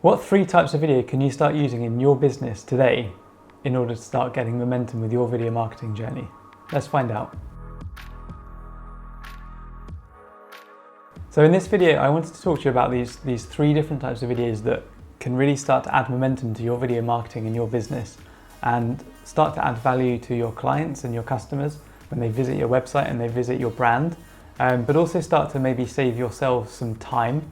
What 3 types of video can you start using in your business today in order to start getting momentum with your video marketing journey? Let's find out. So in this video, I wanted to talk to you about these 3 different types of videos that can really start to add momentum to your video marketing in your business and start to add value to your clients and your customers when they visit your website and they visit your brand, but also start to maybe save yourself some time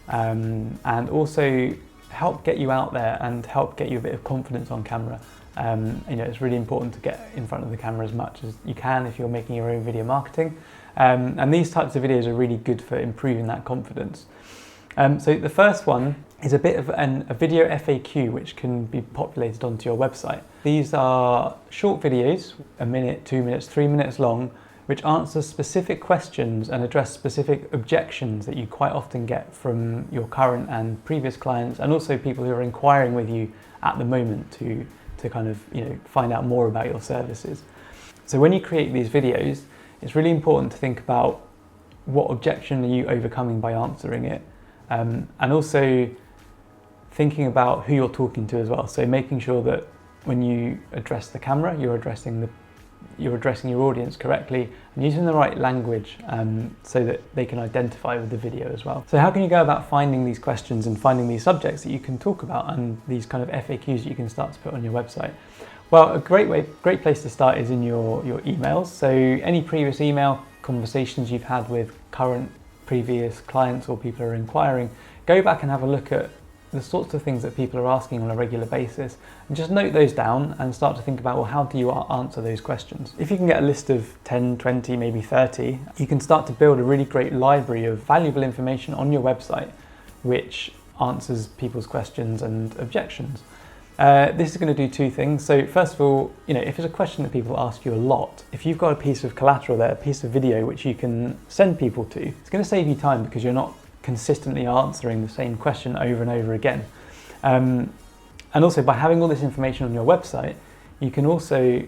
and also help get you out there and help get you a bit of confidence on camera. It's really important to get in front of the camera as much as you can if you're making your own video marketing. And these types of videos are really good for improving that confidence. So the first one is a bit of a video FAQ which can be populated onto your website. These are short videos, 1 minute, 2 minutes, 3 minutes long, which answer specific questions and address specific objections that you quite often get from your current and previous clients, and also people who are inquiring with you at the moment to kind of find out more about your services. So when you create these videos, it's really important to think about what objection are you overcoming by answering it, and also thinking about who you're talking to as well. So making sure that when you address the camera, you're addressing your audience correctly and using the right language so that they can identify with the video as well. So how can you go about finding these questions and finding these subjects that you can talk about and these kind of FAQs that you can start to put on your website? Well, a great place to start is in your emails. So any previous email conversations you've had with previous clients or people who are inquiring, go back and have a look at the sorts of things that people are asking on a regular basis and just note those down and start to think about, well, how do you answer those questions? If you can get a list of 10, 20, maybe 30, you can start to build a really great library of valuable information on your website which answers people's questions and objections. This is going to do 2 things. So first of all, if it's a question that people ask you a lot, if you've got a piece of collateral there, a piece of video which you can send people to, it's going to save you time because you're not consistently answering the same question over and over again. And also by having all this information on your website, you can also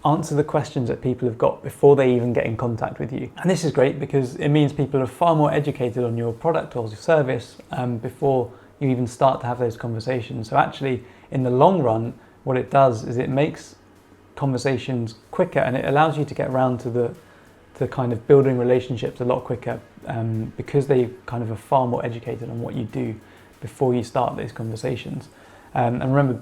answer the questions that people have got before they even get in contact with you. And this is great because it means people are far more educated on your product or your service before you even start to have those conversations. So actually, in the long run, what it does is it makes conversations quicker and it allows you to get around to kind of building relationships a lot quicker because they kind of are far more educated on what you do before you start those conversations. And remember,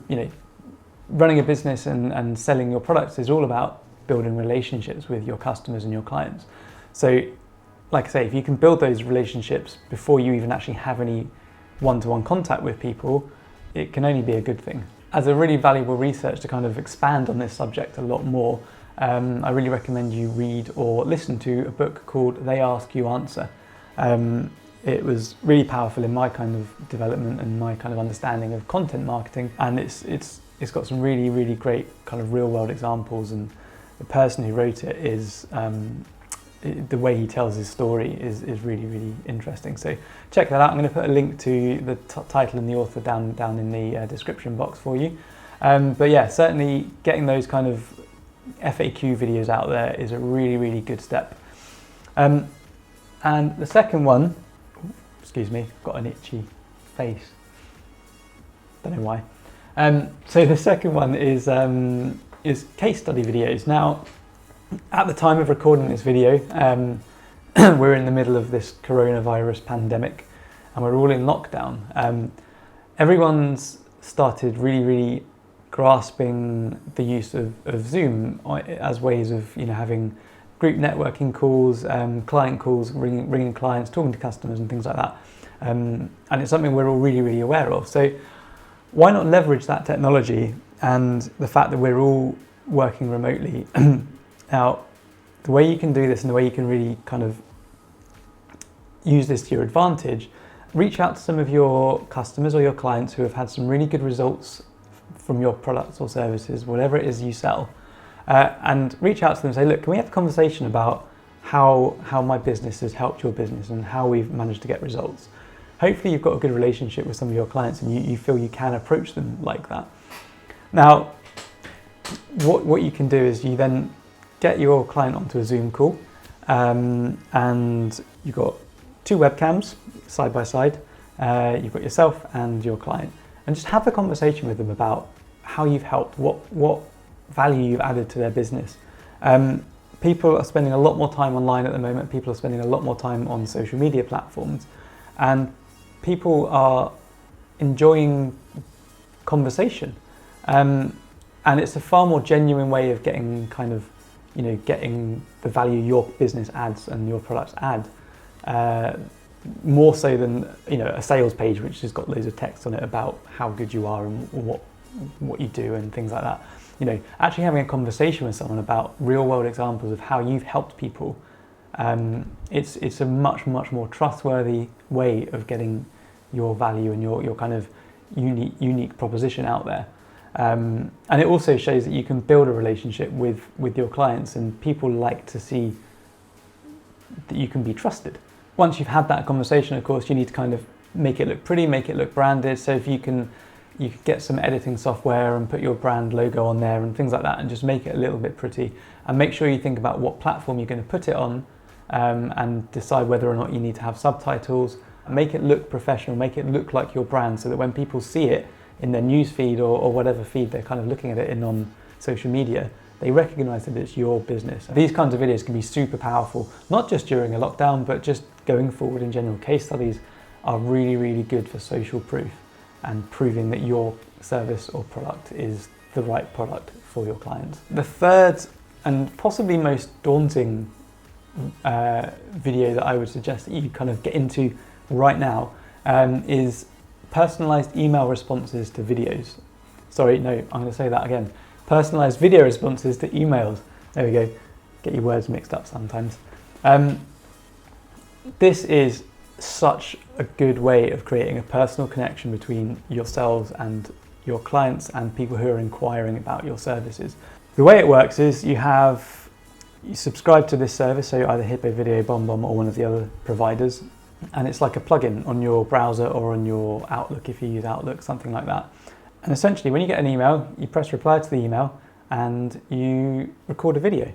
running a business and selling your products is all about building relationships with your customers and your clients. So like I say, if you can build those relationships before you even actually have any one-to-one contact with people, it can only be a good thing. As a really valuable research to kind of expand on this subject a lot more, I really recommend you read or listen to a book called They Ask You Answer. It was really powerful in my kind of development and my kind of understanding of content marketing, and it's got some really, really great kind of real world examples, and the person who wrote it is the way he tells his story is really, really interesting. So check that out. I'm going to put a link to the title and the author down in the description box for you. But yeah, certainly getting those kind of FAQ videos out there is a really, really good step. And the second one, excuse me, I've got an itchy face. Don't know why. So the second one is case study videos. Now, at the time of recording this video, we're in the middle of this coronavirus pandemic and we're all in lockdown. Everyone's started really, really grasping the use of Zoom as ways of having group networking calls, client calls, ringing clients, talking to customers and things like that. And it's something we're all really, really aware of. So why not leverage that technology and the fact that we're all working remotely? Now, the way you can do this and the way you can really kind of use this to your advantage, reach out to some of your customers or your clients who have had some really good results from your products or services, whatever it is you sell, and reach out to them and say, look, can we have a conversation about how my business has helped your business and how we've managed to get results? Hopefully you've got a good relationship with some of your clients and you feel you can approach them like that. Now, what you can do is you then get your client onto a Zoom call and you've got 2 webcams side by side you've got yourself and your client, and just have a conversation with them about how you've helped, what value you've added to their business. People are spending a lot more time online at the moment. People are spending a lot more time on social media platforms, and people are enjoying conversation. And it's a far more genuine way of getting getting the value your business adds and your products add, more so than a sales page which has got loads of text on it about how good you are and what you do and things like that. Actually having a conversation with someone about real world examples of how you've helped people, it's a much more trustworthy way of getting your value and your kind of unique proposition out there. And it also shows that you can build a relationship with your clients, and people like to see that you can be trusted. Once you've had that conversation, of course, you need to kind of make it look pretty, make it look branded. So if you can get some editing software and put your brand logo on there and things like that, and just make it a little bit pretty, and make sure you think about what platform you're going to put it on, and decide whether or not you need to have subtitles. Make it look professional, make it look like your brand, so that when people see it in their news feed or whatever feed they're kind of looking at it in on social media, they recognize that it's your business. These kinds of videos can be super powerful, not just during a lockdown, but just going forward in general. Case studies are really good for social proof and proving that your service or product is the right product for your clients. The third and possibly most daunting video that I would suggest that you kind of get into right now is personalized email responses to videos. Sorry, no, I'm going to say that again. Personalized video responses to emails. There we go. Get your words mixed up sometimes. This is such a good way of creating a personal connection between yourselves and your clients and people who are inquiring about your services. The way it works is you subscribe to this service, so either Hippo Video, BombBomb or one of the other providers, and it's like a plugin on your browser or on your Outlook if you use Outlook, something like that. And essentially when you get an email, you press reply to the email and you record a video,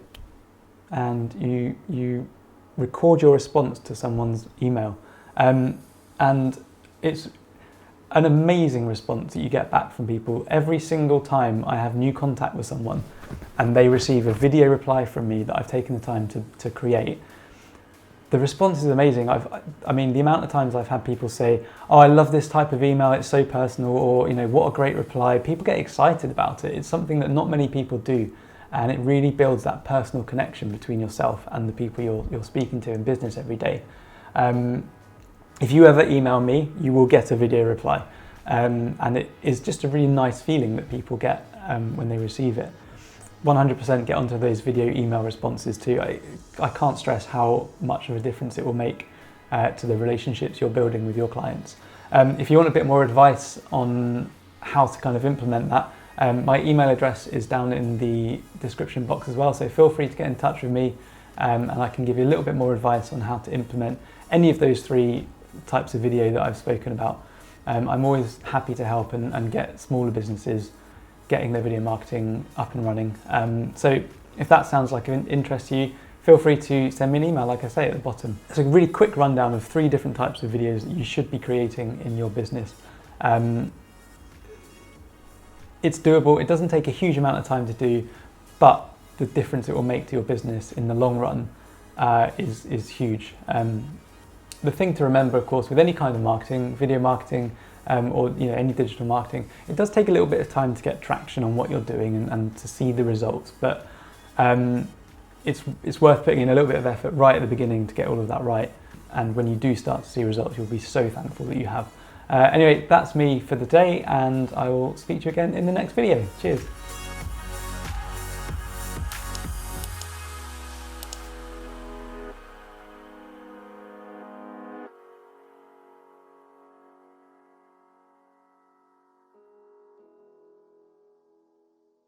and you record your response to someone's email. And it's an amazing response that you get back from people. Every single time I have new contact with someone and they receive a video reply from me that I've taken the time to create, the response is amazing. I mean, the amount of times I've had people say, "Oh, I love this type of email, it's so personal," or, "What a great reply." People get excited about it. It's something that not many people do, and it really builds that personal connection between yourself and the people you're speaking to in business every day. If you ever email me, you will get a video reply, and it is just a really nice feeling that people get when they receive it. 100% get onto those video email responses too. I can't stress how much of a difference it will make to the relationships you're building with your clients. If you want a bit more advice on how to kind of implement that, my email address is down in the description box as well, so feel free to get in touch with me, and I can give you a little bit more advice on how to implement any of those three types of video that I've spoken about. I'm always happy to help and get smaller businesses getting their video marketing up and running. So if that sounds like an interest to you, feel free to send me an email, like I say at the bottom. It's a really quick rundown of 3 different types of videos that you should be creating in your business. It's doable, it doesn't take a huge amount of time to do, but the difference it will make to your business in the long run is huge. The thing to remember, of course, with any kind of marketing, video marketing, or any digital marketing, it does take a little bit of time to get traction on what you're doing and to see the results. But it's worth putting in a little bit of effort right at the beginning to get all of that right. And when you do start to see results, you'll be so thankful that you have. Anyway, that's me for the day, and I will speak to you again in the next video. Cheers.